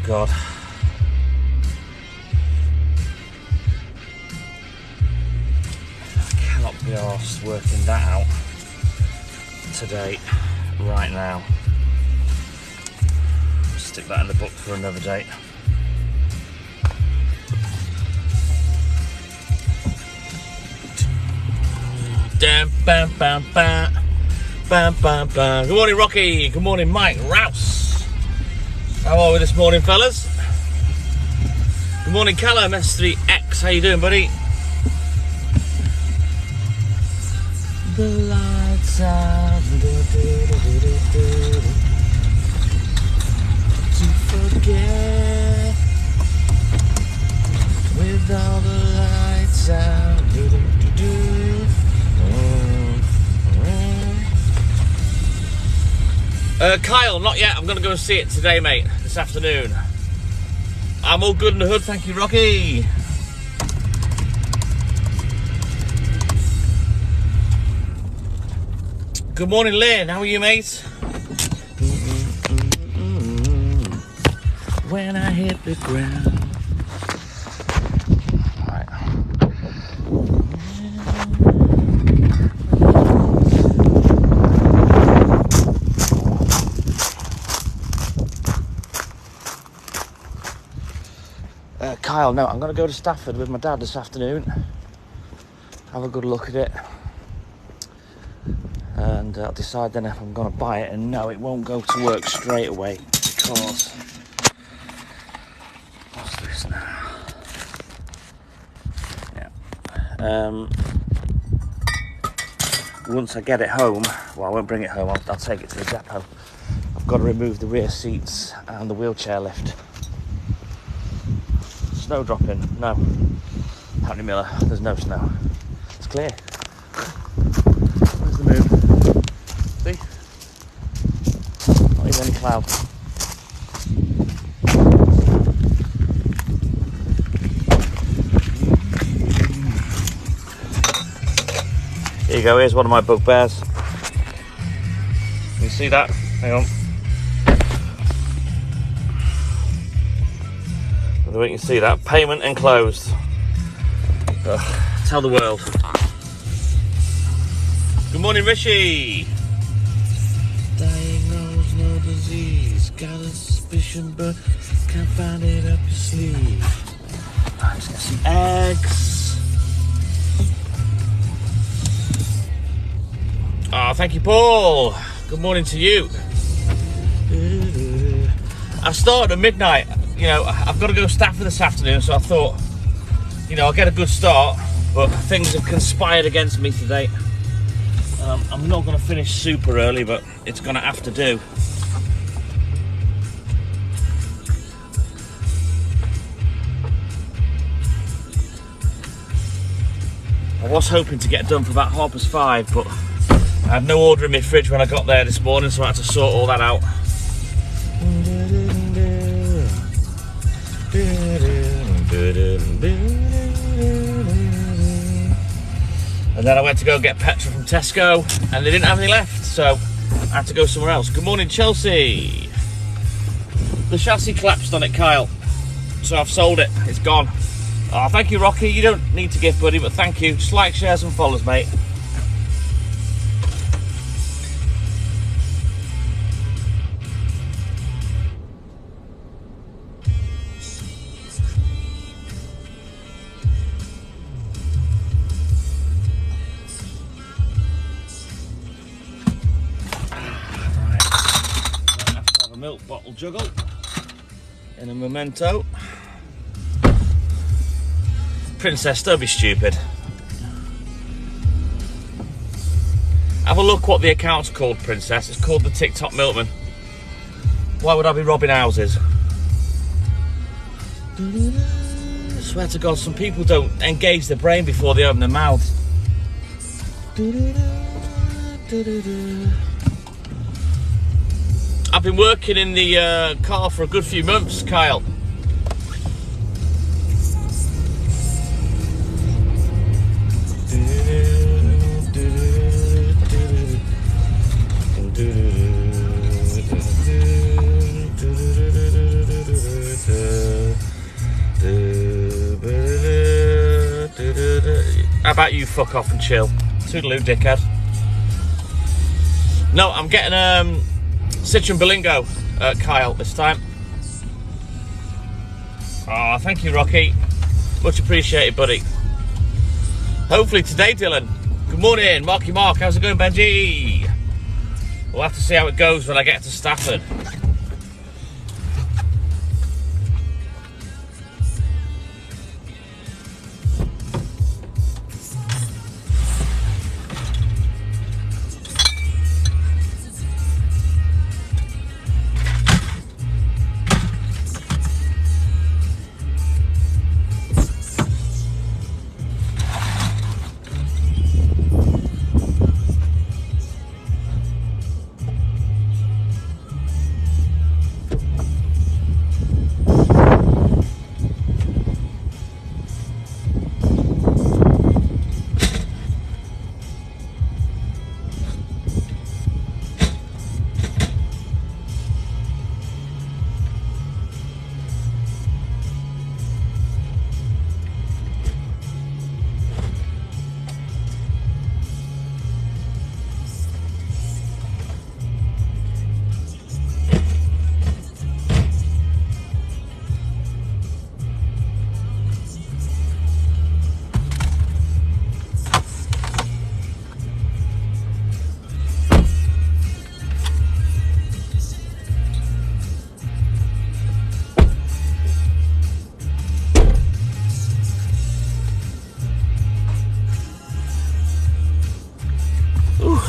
God. I cannot be arsed working that out today, right now. Stick that in the book for another day. Bam, bam, bam, bam, bam, bam. Good morning, Rocky. Good morning, Mike Rouse. How are we this morning, fellas? Good morning, Callum S3X. How you doing, buddy? The lights out. To forget with all the lights out. Kyle, not yet. I'm going to go and see it today, mate, this afternoon. I'm all good in the hood, thank you, Rocky. Good morning, Lynn. How are you, mate? When I hit the ground. Kyle, no, I'm going to go to Stafford with my dad this afternoon. Have a good look at it. And I'll decide then if I'm going to buy it. And no, it won't go to work straight away because... What's this now? Yeah. Once I get it home, well, I won't bring it home, I'll take it to the depot. I've got to remove the rear seats and the wheelchair lift. Snow dropping? No. Hackney Miller, there's no snow. It's clear. Where's the moon? See? Not even any clouds. Here you go, here's one of my bugbears. Can you see that? Hang on. I don't think you can see that. Payment enclosed. Tell the world. Good morning, Rishi. Diagnosed no disease. Got a suspicion, but can't find it up your sleeve. I'm just gonna see eggs. Oh, thank you, Paul. Good morning to you. I started at midnight. You know, I've got to go to Stafford this afternoon, so I thought, you know, I'll get a good start, but things have conspired against me today. I'm not going to finish super early, but it's going to have to do. I was hoping to get done for about 5:30, but I had no order in my fridge when I got there this morning, so I had to sort all that out. And then I went to go get petrol from Tesco and they didn't have any left, so I had to go somewhere else. Good morning, Chelsea. The chassis collapsed on it, Kyle, so I've sold it. It's gone. Oh, thank you, Rocky. You don't need to give, buddy, but thank you. Just like, shares and follows, mate. Milk bottle juggle in a memento. Princess, don't be stupid. Have a look what the account's called, Princess. It's called the TikTok Milkman. Why would I be robbing houses? I swear to God, some people don't engage their brain before they open their mouths. I've been working in the car for a good few months, Kyle. about you fuck off and chill? Toodaloo, dickhead. No, I'm getting Citroen Berlingo, Kyle, this time. Oh, thank you, Rocky. Much appreciated, buddy. Hopefully today, Dylan. Good morning, Marky Mark. How's it going, Benji? We'll have to see how it goes when I get to Stafford.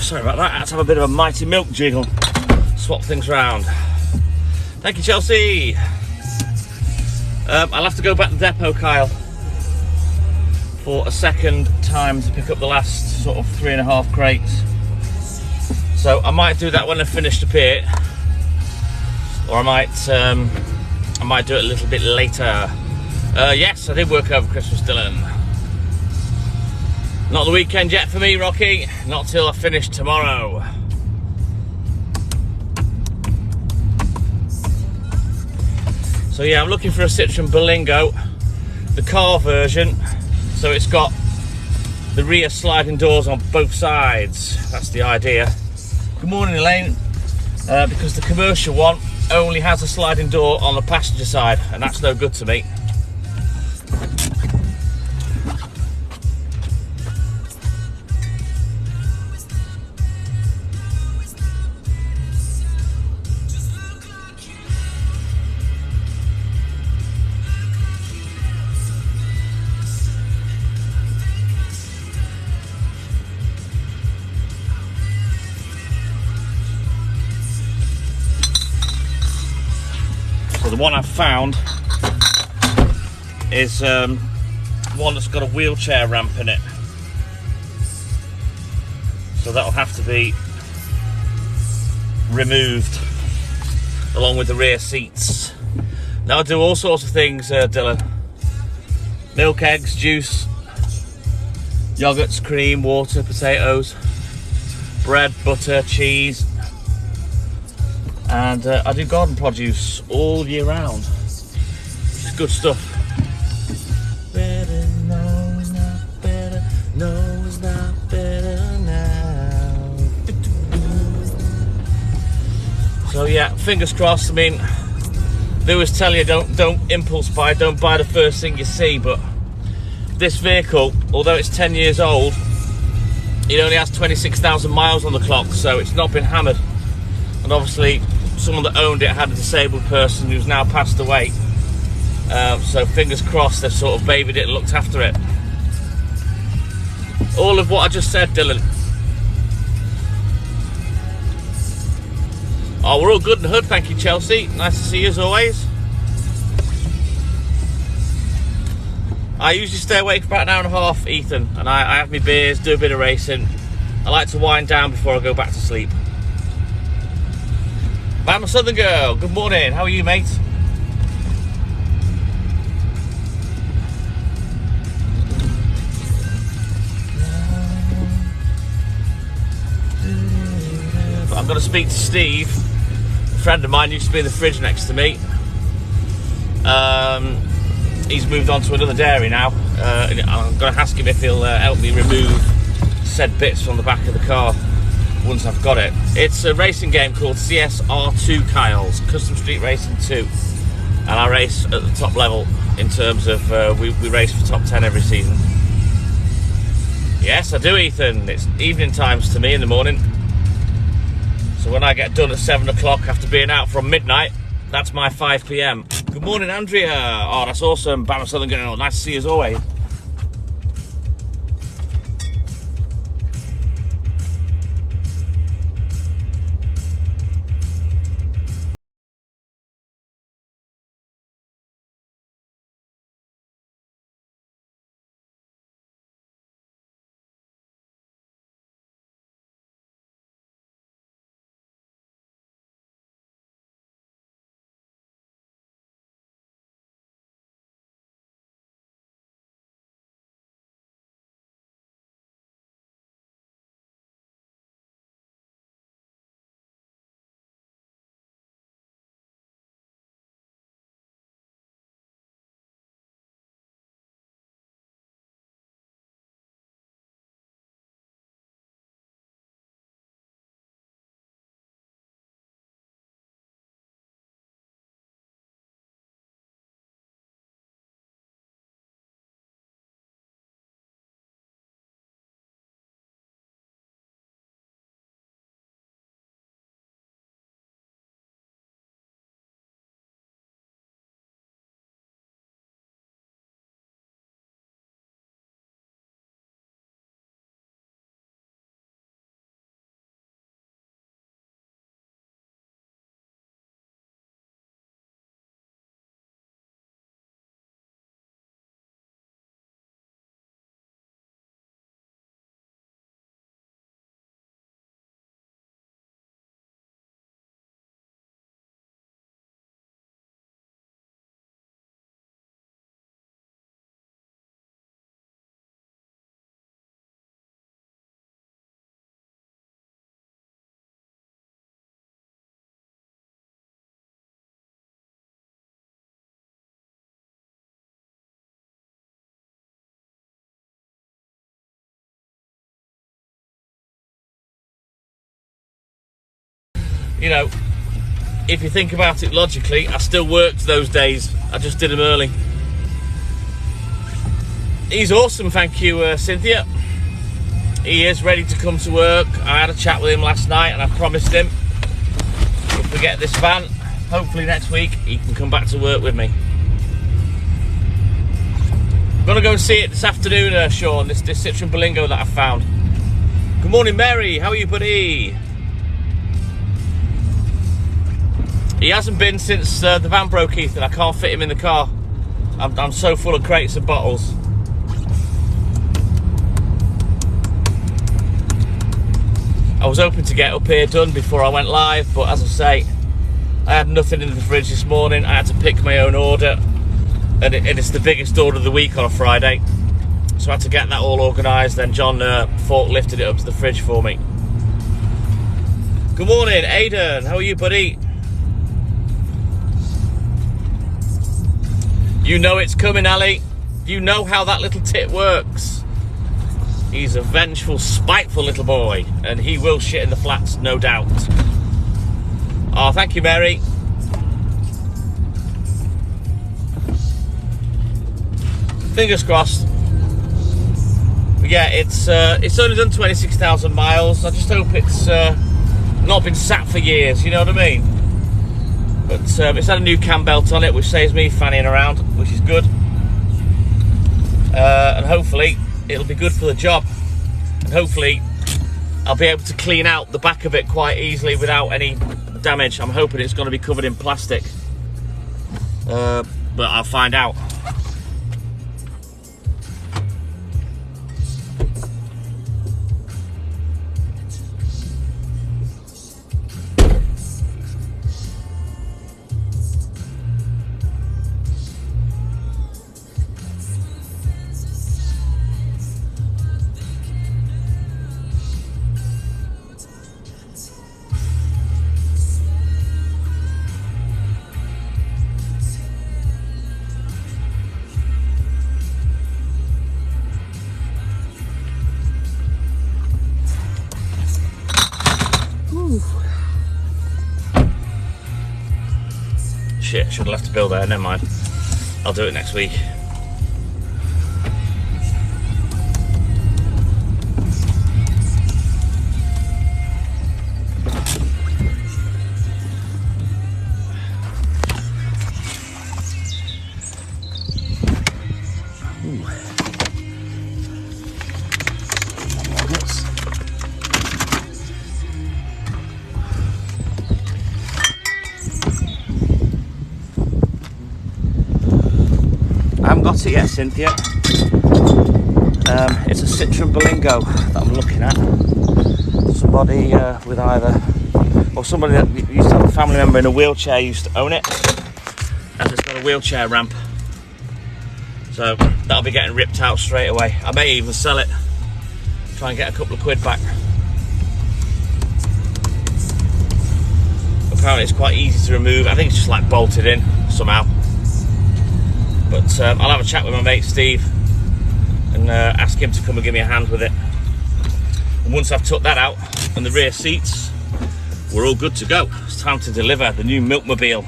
Sorry about that, I had to have a bit of a mighty milk jiggle. Swap things around. Thank you, Chelsea. I'll have to go back to the depot, Kyle, for a second time to pick up the last sort of 3.5 crates. So I might do that when I've finished up here, or I might do it a little bit later. Yes, I did work over Christmas, Dylan. Not the weekend yet for me, Rocky. Not till I finish tomorrow. So yeah, I'm looking for a Citroen Berlingo, the car version. So it's got the rear sliding doors on both sides. That's the idea. Good morning, Elaine. Because the commercial one only has a sliding door on the passenger side, and that's no good to me. So the one I've found is one that's got a wheelchair ramp in it. So that'll have to be removed along with the rear seats. Now I do all sorts of things, Dylan. Milk, eggs, juice, yogurts, cream, water, potatoes, bread, butter, cheese. And I do garden produce all year round, which is good stuff. Better, no, it's not better. No, it's not better now. So yeah, fingers crossed. I mean, they always tell you don't impulse buy, don't buy the first thing you see. But this vehicle, although it's 10 years old, it only has 26,000 miles on the clock, so it's not been hammered. And obviously, someone that owned it had a disabled person who's now passed away. So fingers crossed they've sort of babied it and looked after it. All of what I just said, Dylan. Oh, we're all good in the hood, thank you, Chelsea. Nice to see you as always. I usually stay awake for about an hour and a half, Ethan, and I have my beers, do a bit of racing. I like to wind down before I go back to sleep. I'm a Southern girl. Good morning. How are you, mate? But I'm going to speak to Steve. A friend of mine used to be in the fridge next to me. he's moved on to another dairy now. And I'm going to ask him if he'll help me remove said bits from the back of the car once I've got it. It's a racing game called CSR2 Kyle's, Custom Street Racing 2. And I race at the top level in terms of, we race for top 10 every season. Yes, I do, Ethan. It's evening times to me in the morning. So when I get done at 7 o'clock after being out from midnight, that's my 5 p.m. Good morning, Andrea. Oh, that's awesome. Bama Southern Girl. Nice to see you as always. You know, if you think about it logically, I still worked those days. I just did them early. He's awesome, thank you, Cynthia. He is ready to come to work. I had a chat with him last night and I promised him if we get this van, hopefully next week, he can come back to work with me. I'm gonna go and see it this afternoon, Sean, this Citroen Berlingo that I found. Good morning, Mary. How are you, buddy? He hasn't been since the van broke, Ethan. I can't fit him in the car. I'm so full of crates and bottles. I was hoping to get up here done before I went live, but as I say, I had nothing in the fridge this morning. I had to pick my own order, and it's the biggest order of the week on a Friday. So I had to get that all organised. Then John lifted it up to the fridge for me. Good morning, Aidan. How are you, buddy? You know it's coming, Ali. You know how that little tit works. He's a vengeful, spiteful little boy, and he will shit in the flats, no doubt. Oh, thank you, Mary. Fingers crossed. But yeah, it's only done 26,000 miles. I just hope it's not been sat for years, you know what I mean? But it's had a new cam belt on it, which saves me fanning around, which is good. And hopefully it'll be good for the job. And hopefully I'll be able to clean out the back of it quite easily without any damage. I'm hoping it's going to be covered in plastic. But I'll find out. Shit, should have left the bill there. Never mind. I'll do it next week. I haven't got it yet, Cynthia. It's a Citroen Berlingo that I'm looking at. Somebody with either, or somebody that used to have a family member in a wheelchair used to own it, and it's got a wheelchair ramp. So that'll be getting ripped out straight away. I may even sell it, try and get a couple of quid back. Apparently it's quite easy to remove. I think it's just like bolted in somehow. But I'll have a chat with my mate Steve and ask him to come and give me a hand with it. And once I've took that out and the rear seats, we're all good to go. It's time to deliver the new Milkmobile.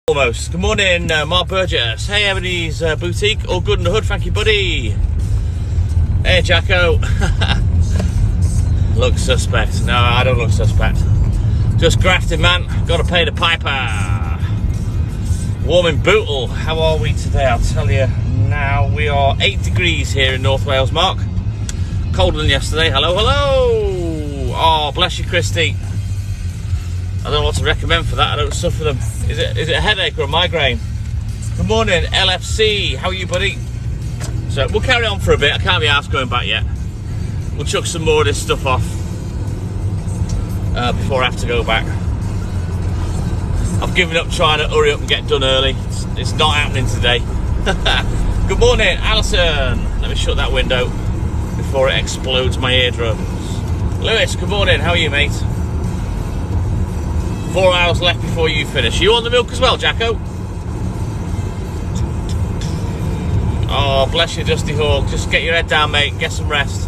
Almost. Good morning, Mark Burgess. Hey, Ebony's Boutique. All good in the hood, thank you, buddy. Hey, Jacko. Look suspect. No, I don't look suspect. Just grafting, man. Gotta pay the piper. Warm in Bootle. How are we today? I'll tell you now. We are 8 degrees here in North Wales, Mark. Colder than yesterday. Hello, hello. Oh, bless you, Christy. I don't know what to recommend for that. I don't suffer them. Is it a headache or a migraine? Good morning, LFC. How are you, buddy? So we'll carry on for a bit. I can't be arsed going back yet. We'll chuck some more of this stuff off before I have to go back. I've given up trying to hurry up and get done early. It's not happening today. Good morning, Alison. Let me shut that window before it explodes my eardrums. Lewis, good morning. How are you, mate? 4 hours left before you finish. You on the milk as well, Jacko? Oh, bless you, Dusty Hawk. Just get your head down, mate, and get some rest.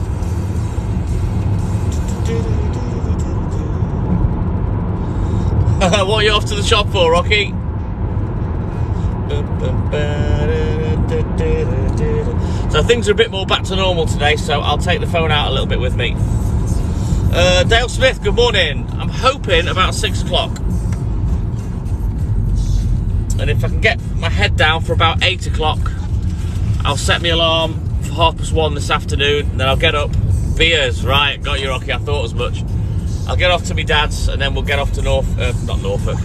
What are you off to the shop for, Rocky? So things are a bit more back to normal today, so I'll take the phone out a little bit with me. Dale Smith, good morning. I'm hoping about 6 o'clock. And if I can get my head down for about 8 o'clock, I'll set my alarm for 1:30 this afternoon, and then I'll get up. Beers, right, got you, Rocky, I thought as much. I'll get off to my dad's, and then we'll get off to not Norfolk,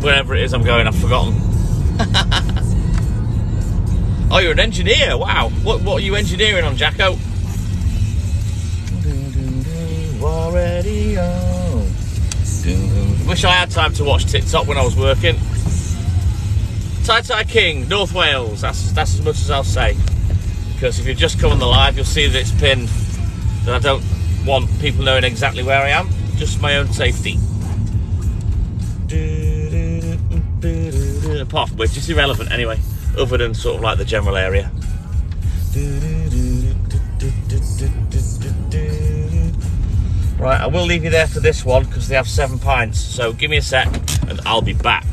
wherever it is I'm going, I've forgotten. Oh, you're an engineer, wow. What are you engineering on, Jacko? Wish I had time to watch TikTok when I was working. Tai King, North Wales, that's as much as I'll say. Because if you've just come on the live, you'll see that it's pinned, that I don't want people knowing exactly where I am, just for my own safety. Apart from which, it's irrelevant anyway, other than sort of like the general area. Right, I will leave you there for this one because they have 7 pints, so give me a sec and I'll be back.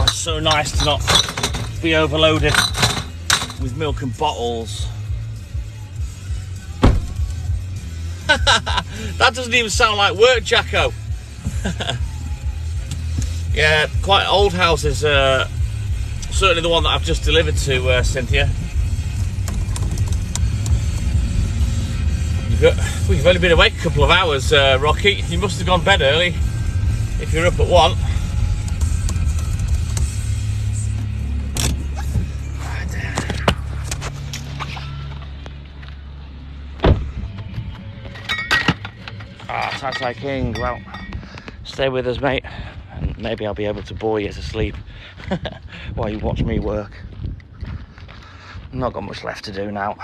So nice to not be overloaded with milk and bottles. That doesn't even sound like work, Jacko. Yeah, quite old houses. Certainly the one that I've just delivered to, Cynthia. You've only been awake a couple of hours, Rocky. You must have gone to bed early if you're up at 1. Tai King, well, stay with us, mate, and maybe I'll be able to bore you to sleep while you watch me work. I've not got much left to do now,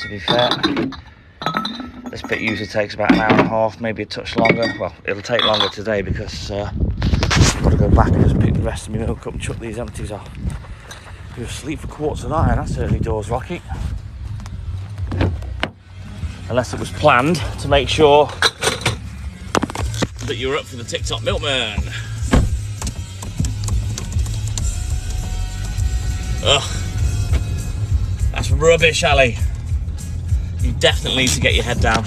to be fair. This bit usually takes about an hour and a half, maybe a touch longer. Well, it'll take longer today because I've got to go back and just pick the rest of my milk up and chuck these empties off. You're asleep for 9:15, that's early doors, Rocky. Unless it was planned to make sure that you were up for the TikTok Milkman. Ugh. That's rubbish, Ali. You definitely need to get your head down.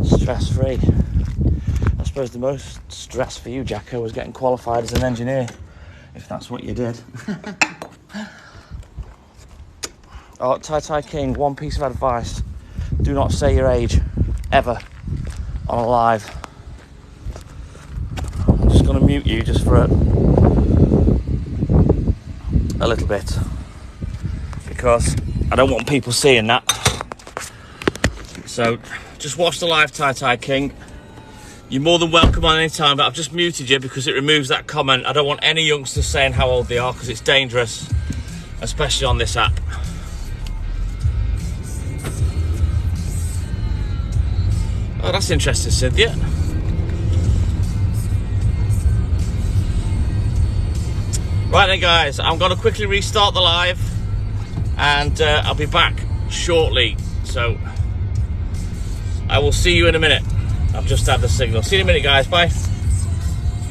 Stress-free. I suppose the most stress for you, Jacko, was getting qualified as an engineer, if that's what you did. Oh, Tai King, one piece of advice. Do not say your age, ever, on a live. I'm just going to mute you just for a little bit. Because I don't want people seeing that. So, just watch the live, Tai King. You're more than welcome on any time, but I've just muted you because it removes that comment. I don't want any youngsters saying how old they are because it's dangerous, especially on this app. Oh, that's interesting, Cynthia. Right then, guys, I'm going to quickly restart the live and I'll be back shortly. So I will see you in a minute. I've just had the signal. See you in a minute, guys. Bye.